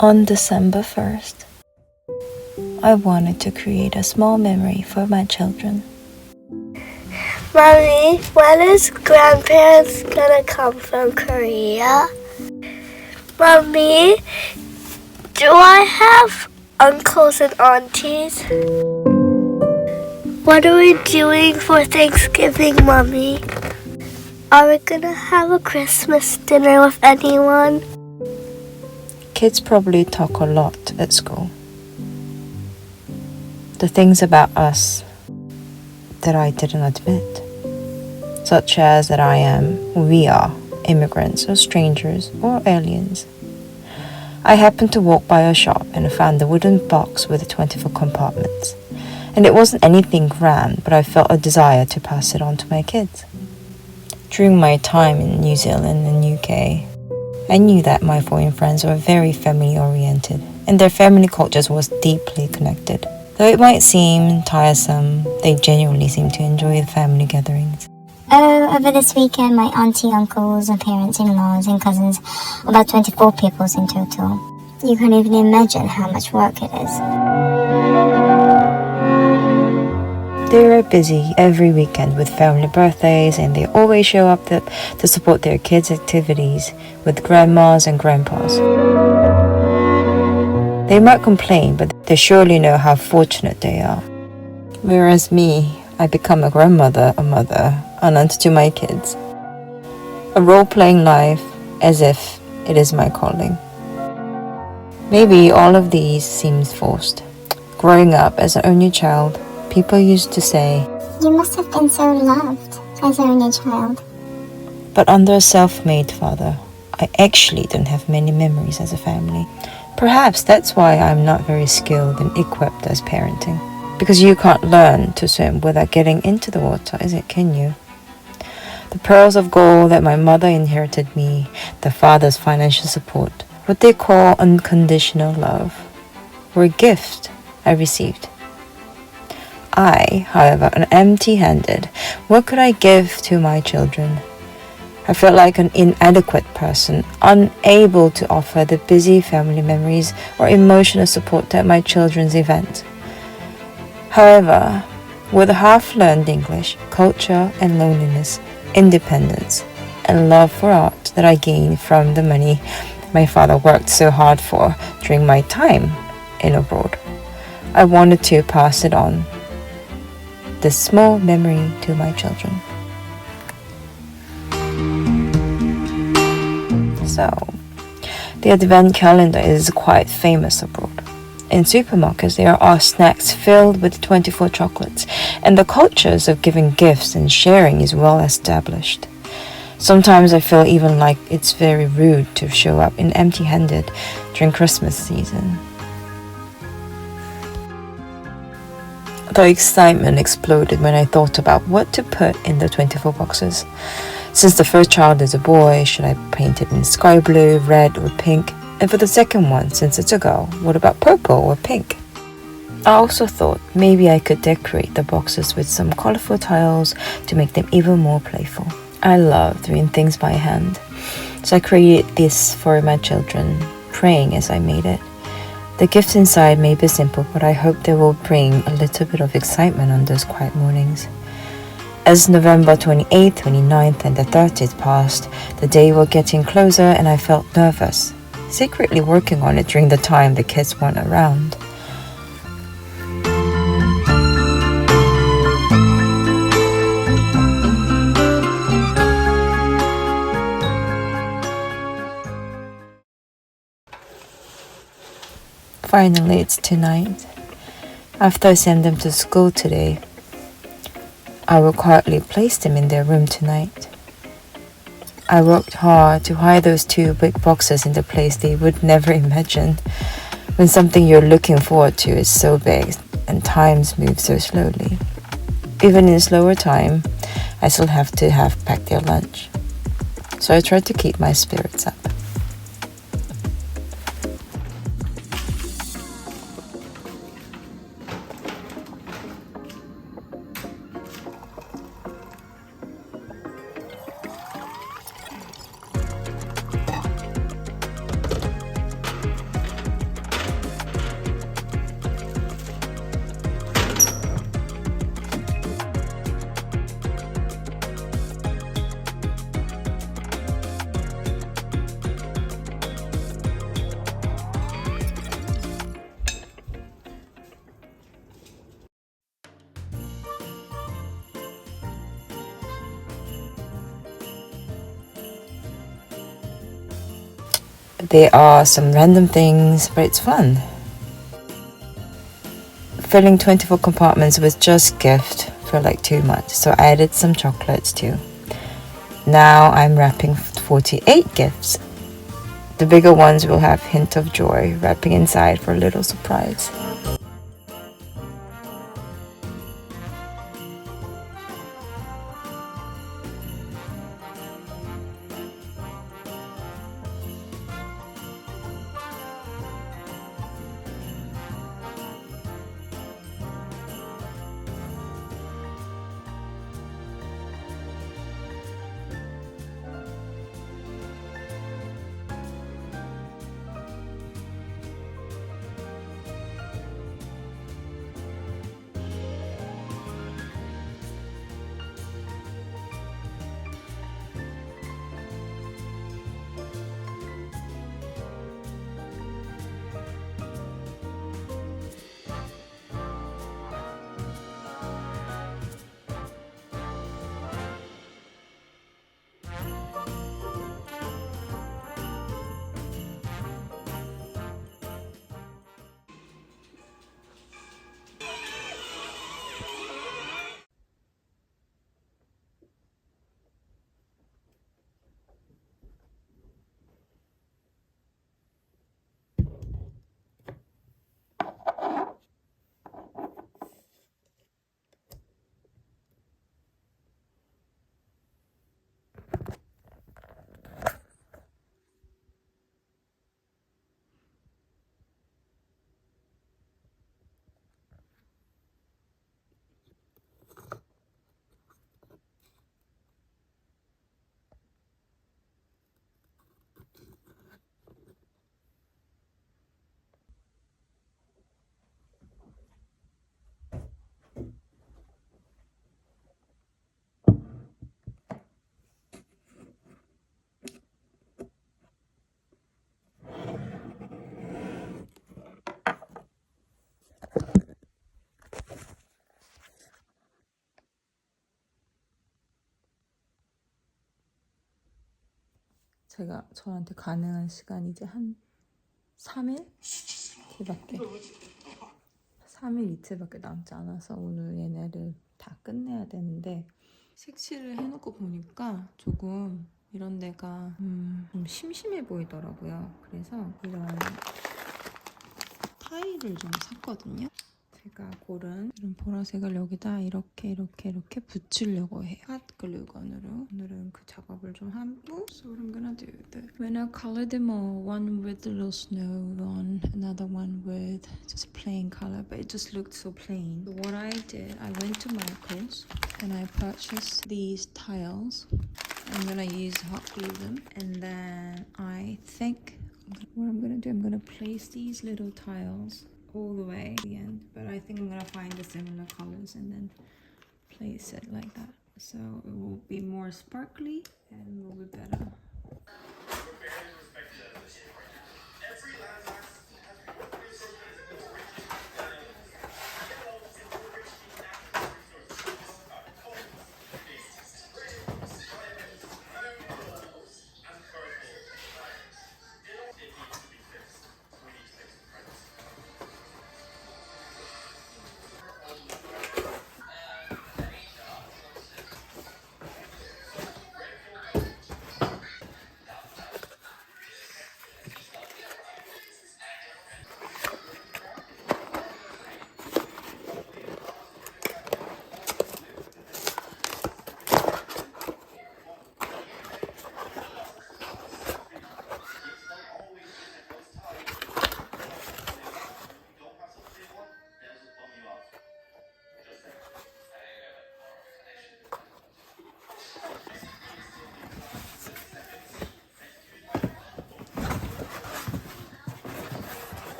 On December 1st, I wanted to create a small memory for my children. Mommy, when is grandparents gonna come from Korea? Mommy, do I have uncles and aunties? What are we doing for Thanksgiving, Mommy? Are we gonna have a Christmas dinner with anyone? Kids probably talk a lot at school. The things about us that I didn't admit, such as that we are immigrants or strangers or aliens. I happened to walk by a shop and found a wooden box with 24 compartments. And it wasn't anything grand, but I felt a desire to pass it on to my kids. During my time in New Zealand and UK, I knew that my foreign friends were very family-oriented, and their family cultures was deeply connected. Though it might seem tiresome, they genuinely seem to enjoy the family gatherings. Over this weekend, my auntie, uncles, and parents-in-laws and cousins, about 24 people in total. You can't even imagine how much work it is. They are busy every weekend with family birthdays, and they always show up to support their kids' activities with grandmas and grandpas. They might complain, but they surely know how fortunate they are. Whereas me, I become a grandmother, a mother, an aunt to my kids. A role-playing life as if it is my calling. Maybe all of these seems forced. Growing up as an only child, people used to say, You must have been so loved as an only child. But under a self-made father, I actually don't have many memories as a family. Perhaps that's why I'm not very skilled and equipped as parenting. Because you can't learn to swim without getting into the water, can you? The pearls of gold that my mother inherited me, the father's financial support, what they call unconditional love, were a gift I received. I, however, am empty-handed. What could I give to my children? I felt like an inadequate person, unable to offer the busy family memories or emotional support at my children's event. However, with half-learned English, culture and loneliness, independence, and love for art that I gained from the money my father worked so hard for during my time in abroad, I wanted to pass it on, this small memory, to my children. So, the Advent calendar is quite famous abroad. In supermarkets, there are snacks filled with 24 chocolates, and the cultures of giving gifts and sharing is well established. Sometimes I feel even like it's very rude to show up in empty-handed during Christmas season. The excitement exploded when I thought about what to put in the 24 boxes. Since the first child is a boy, should I paint it in sky blue, red, or pink? And for the second one, since it's a girl, what about purple or pink? I also thought maybe I could decorate the boxes with some colorful tiles to make them even more playful. I love doing things by hand, so I created this for my children, praying as I made it. The gifts inside may be simple, but I hope they will bring a little bit of excitement on those quiet mornings. As November 28th, 29th, and the 30th passed, the days were getting closer and I felt nervous, secretly working on it during the time the kids weren't around. Finally, it's tonight. After I send them to school today, I will quietly place them in their room tonight. I worked hard to hide those two big boxes in the place they would never imagine. When something you're looking forward to is so big and times move so slowly. Even in slower time, I still have to pack their lunch. So I try to keep my spirits up. There are some random things, but it's fun. Filling 24 compartments with just gift for like too much, so I added some chocolates too. Now I'm wrapping 48 gifts. The bigger ones will have hint of joy, wrapping inside for a little surprise. 저한테 가능한 시간이 이제 한 3일? 이틀밖에 3일 이틀밖에 남지 않아서 오늘 얘네를 다 끝내야 되는데 색칠을 해놓고 보니까 조금 이런 데가 좀 심심해 보이더라고요. 그래서 이런 타일을 좀 샀거든요. 제가 고른 이런 보라색을 여기다 이렇게 붙이려고 해요. 핫글루건으로. 오늘은 그 작업을 좀 하고 So what I'm gonna do when I color them all, one with a little snow on, another one with just plain color, but it just looked so plain. So what I did, I went to Michael's and I purchased these tiles. I'm gonna use hot glue them, and then I think what I'm gonna do, I'm gonna place these little tiles all the way to the end, but I think I'm gonna find the similar colors and then place it like that, so it will be more sparkly and will be better.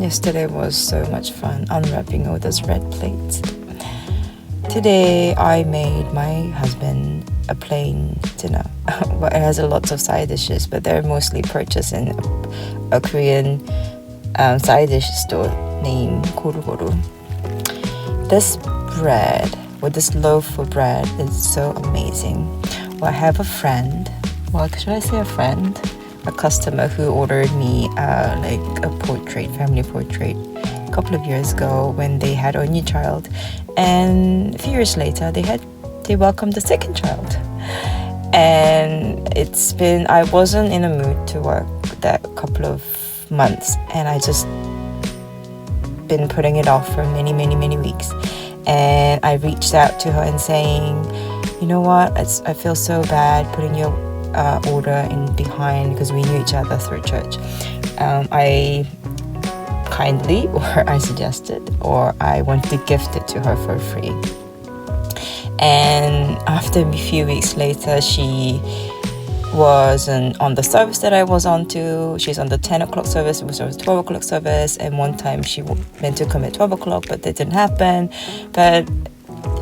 Yesterday was so much fun unwrapping all those red plates. Today I made my husband a plain dinner. Well, it has a lot of side dishes, but they're mostly purchased in a Korean side dish store named 고루고루. This bread, or this loaf of bread, is so amazing. Well, I have a friend. Well, should I say a friend? A customer who ordered me like a portrait, family portrait, a couple of years ago when they had a new child, and a few years later they welcomed the second child. And I wasn't in a mood to work that couple of months, and I just been putting it off for many weeks. And I reached out to her and saying, you know what, I feel so bad putting your order in behind because we knew each other through church. I kindly, or I suggested, or I wanted to gift it to her for free. And after a few weeks later, she wasn't on the service that I was on to. She's on the 10 o'clock service, it was a 12 o'clock service, and one time she meant to come at 12 o'clock, but that didn't happen. But,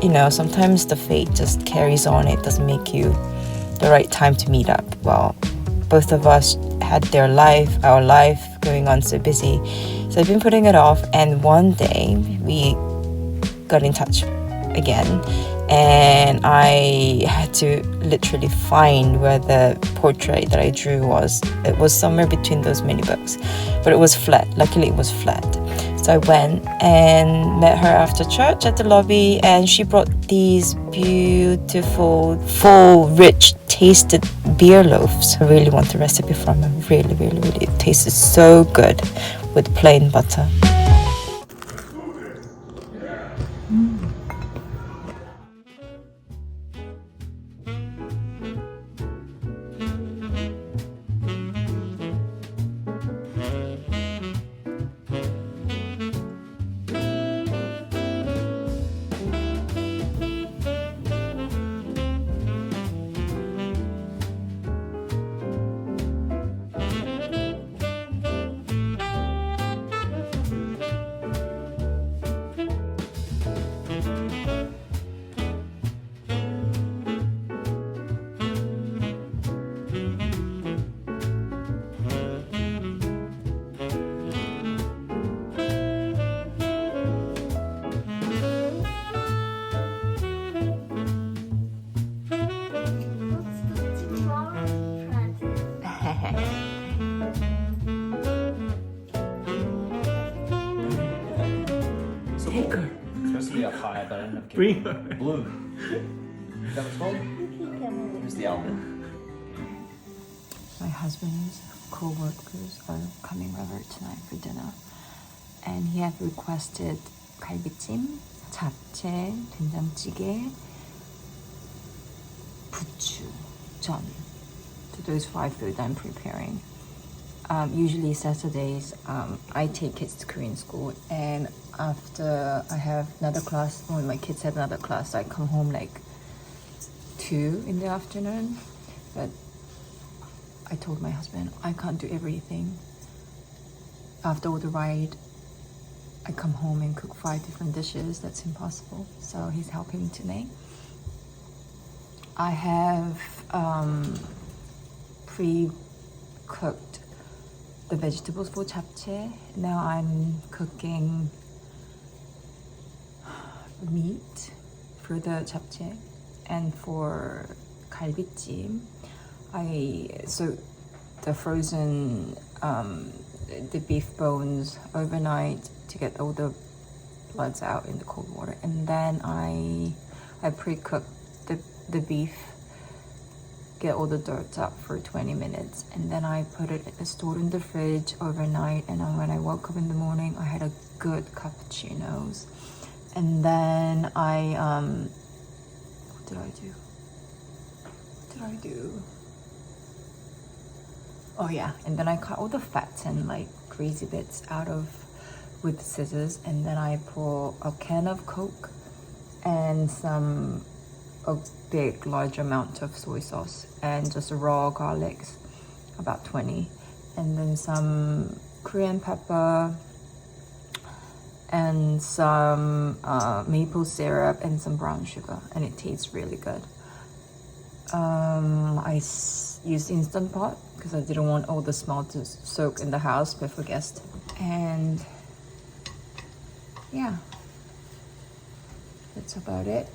you know, sometimes the fate just carries on. It doesn't make you the right time to meet up. Well, both of us had our life going on so busy. So I've been putting it off, and one day we got in touch again, and I had to literally find where the portrait that I drew was. It was somewhere between those many books, but it was flat. Luckily it was flat. So I went and met her after church at the lobby, and she brought these beautiful, full, rich, tasted beer loaves. I really want the recipe from her. Really. It tasted so good with plain butter. Supposed to be up high, but I ended up getting blue. Is that what's called? Here's the album. My husband's co-workers are coming over tonight for dinner, and he had requested 갈비찜, 잡채, 된장찌개, 부추, 전. So those 5 foods I'm preparing. Usually Saturdays, I take kids to Korean school, and after I have another class, when my kids have another class, I come home like 2 in the afternoon. But I told my husband, I can't do everything. After all the ride, I come home and cook 5 different dishes. That's impossible. So he's helping me tonight. I have pre-cooked the vegetables for japchae. Now I'm cooking meat for the japchae, and for 갈비찜, so the frozen the beef bones overnight to get all the bloods out in the cold water, and then I pre-cooked the beef, get all the dirt out for 20 minutes, and then I put it stored in the fridge overnight, and then when I woke up in the morning I had a good cappuccinos. And then what did I do? Oh yeah, and then I cut all the fats and like crazy bits out with scissors, and then I pour a can of Coke and a big large amount of soy sauce and just raw garlics, about 20, and then some Korean pepper, and some maple syrup and some brown sugar, and it tastes really good. I used Instant Pot because I didn't want all the smell to soak in the house before guests. And yeah, that's about it.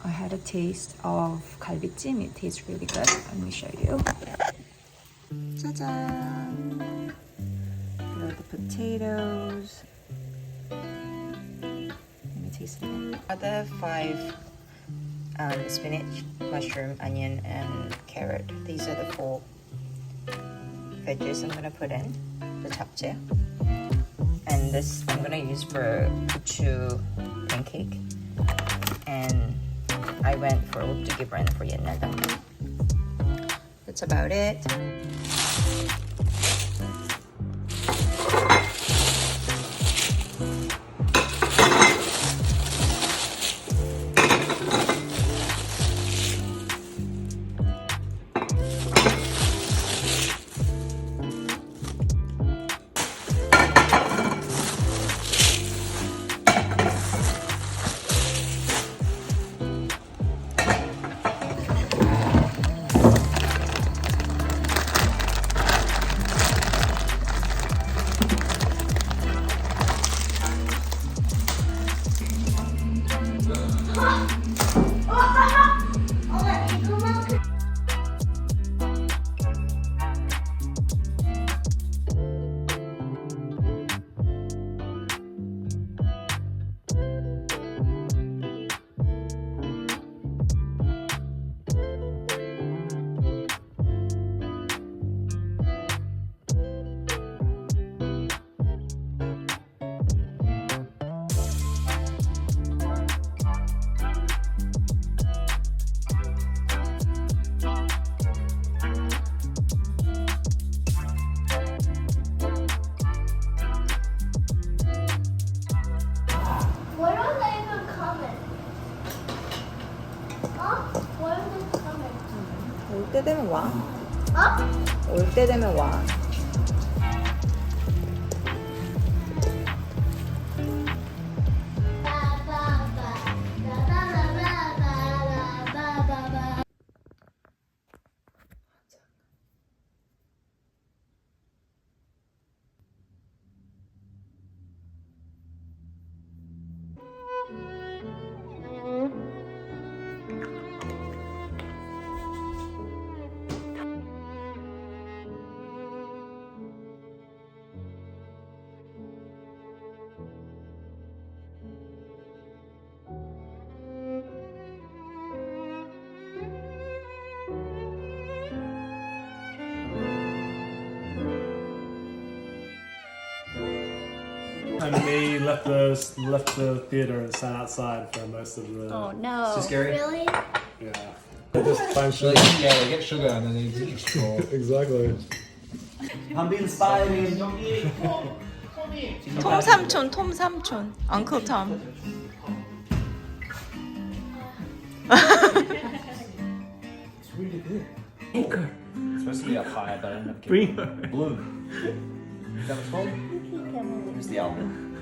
I had a taste of 갈비찜. It tastes really good. Let me show you. 짜잔! Here are the potatoes. Let me taste it again. Other 5 spinach, mushroom, onion, and carrot. These are the 4 veggies I'm gonna put in the 잡채. And this I'm gonna use for buchu pancake. And I went for 오뚜기 brand for 옛날 당면. That's about it. 올 때 되면 와. 올 때 되면 와. And me left the theatre and sat outside for most of the. Oh no. Too scary? Really? Yeah. They just find So sugar. yeah, they get sugar and then they drink it. Exactly. I'm being spied. 톰 삼촌, 톰 삼촌, Uncle Tom. It's really good. It's supposed to be up high, but I don't have Green. blue. Is that what it's called? Here's the album.